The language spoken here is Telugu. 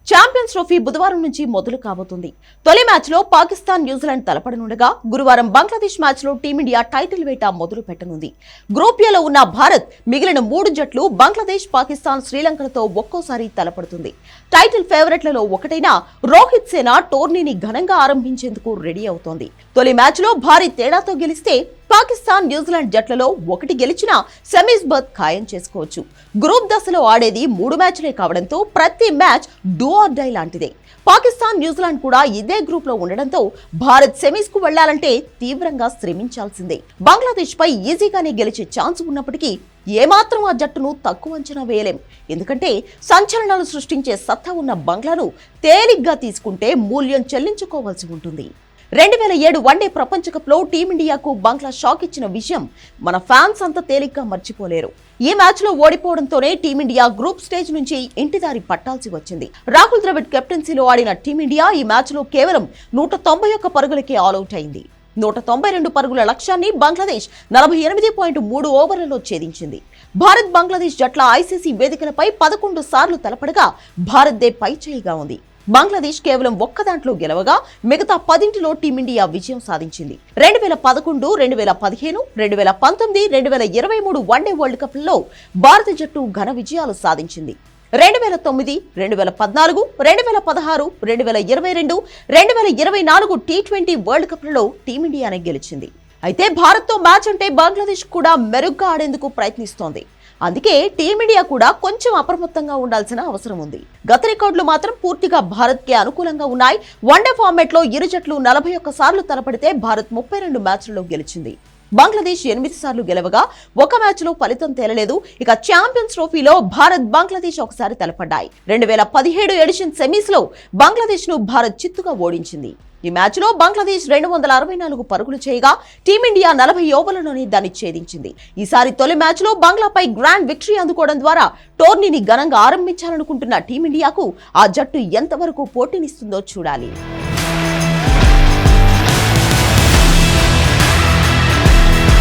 ఛాంపియన్స్ ట్రోఫీ బుధవారం నుంచి మొదలు కాబోతుంది. తొలి మ్యాచ్ లో పాకిస్తాన్ న్యూజిలాండ్ తలపడనుండగా గురువారం బంగ్లాదేశ్ మ్యాచ్ లో టీమిండియా టైటిల్ వేట మొదలు పెట్టనుంది. గ్రూప్ ఏలో ఉన్న భారత్ మిగిలిన 3 జట్లు బంగ్లాదేశ్, పాకిస్తాన్, శ్రీలంకలతో ఒక్కోసారి తలపడుతుంది. టైటిల్ ఫేవరెట్లలో ఒకటైన రోహిత్ సేన టోర్నీని ఘనంగా ఆరంభించేందుకు రెడీ అవుతోంది. తొలి మ్యాచ్ లో భారీ తేడాతో గెలిస్తే పాకిస్తాన్, న్యూజిలాండ్ జట్లలో ఒకటి గెలిచినా సెమీస్ బర్త్ ఖాయం చేసుకోవచ్చు. గ్రూప్ దశలో ఆడేది 3 మ్యాచ్లే కావడంతో ప్రతి మ్యాచ్ డూ ఆర్ డై లాంటిదే. పాకిస్తాన్, న్యూజిలాండ్ కూడా ఇదే గ్రూప్ లో ఉండడంతో భారత్ సెమీస్ కు వెళ్లాలంటే తీవ్రంగా శ్రమించాల్సిందే. బంగ్లాదేశ్ పై ఈజీగానే గెలిచే ఛాన్స్ ఉన్నప్పటికీ ఏమాత్రం ఆ జట్టును తక్కువ అంచనా వేయలేం. ఎందుకంటే సంచలనాలు సృష్టించే సత్తా ఉన్న బంగ్లాను తేలిగ్గా తీసుకుంటే మూల్యం చెల్లించుకోవాల్సి ఉంటుంది. 2007 వన్డే ప్రపంచ కప్ లో టీమిండియాకు బంగ్లా షాక్ ఇచ్చిన విషయం మన ఫ్యాన్స్ అంత తేలిగ్గా మర్చిపోలేరు. ఈ మ్యాచ్ లో ఓడిపోవడంతోనే టీమిండియా గ్రూప్ స్టేజ్ నుంచి ఇంటిదారి పట్టాల్సి వచ్చింది. రాహుల్ ద్రవిడ్ కెప్టెన్సీలో ఆడిన టీమిండియా ఈ మ్యాచ్ లో కేవలం 191 పరుగులకే ఆల్అౌట్ అయింది. 192 పరుగుల లక్ష్యాన్ని బంగ్లాదేశ్ 48.3 ఓవర్లలో ఛేదించింది. భారత్, బంగ్లాదేశ్ జట్ల ఐసీసీ వేదికలపై 11 సార్లు తలపడగా భారత్దే పైచేయిగా ఉంది. బంగ్లాదేశ్ కేవలం ఒక్క దాంట్లో గెలవగా మిగతా 10లో టీమిండియా విజయం సాధించింది. 2011, 2015, 2019, 2023 వన్డే వరల్డ్ కప్ లలో భారత జట్టు ఘన విజయాలు సాధించింది. 2009, 2014, 2016, 2022, 2024 T20 వరల్డ్ కప్ లలో టీమిండియానే గెలిచింది. అయితే భారత్తో మ్యాచ్ అంటే బంగ్లాదేశ్ కూడా మెరుగ్గా ఆడేందుకు ప్రయత్నిస్తోంది. అందుకే టీమిండియా కూడా కొంచెం అప్రమత్తంగా ఉండాల్సిన అవసరం ఉంది. గత రికార్డులు మాత్రం పూర్తిగా భారత్ కే అనుకూలంగా ఉన్నాయి. వన్డే ఫార్మాట్ లో ఇరు జట్లు 41 సార్లు తలపడితే భారత్ 32 మ్యాచ్లలో గెలిచింది. బంగ్లాదేశ్ 8 సార్లు గెలవగా ఒక మ్యాచ్ లో ఫలితం తేలలేదు. ఇక ఛాంపియన్స్ ట్రోఫీలో భారత్, బంగ్లాదేశ్ ఒకసారి తలపడ్డాయి. 2017 ఎడిషన్ సెమీస్ లో బంగ్లాదేశ్ ను భారత్ చిత్తుగా ఓడించింది. ఈ మ్యాచ్ లో బంగ్లాదేశ్ 264 పరుగులు చేయగా టీమిండియా 40 ఓవర్లలోనే దాన్ని ఛేదించింది. ఈసారి తొలి మ్యాచ్ లో బంగ్లాపై గ్రాండ్ విక్టరీ అందుకోవడం ద్వారా టోర్నీని ఘనంగా ఆరంభించాలనుకుంటున్న టీమిండియాకు ఆ జట్టు ఎంతవరకు పోటీనిస్తుందో చూడాలి.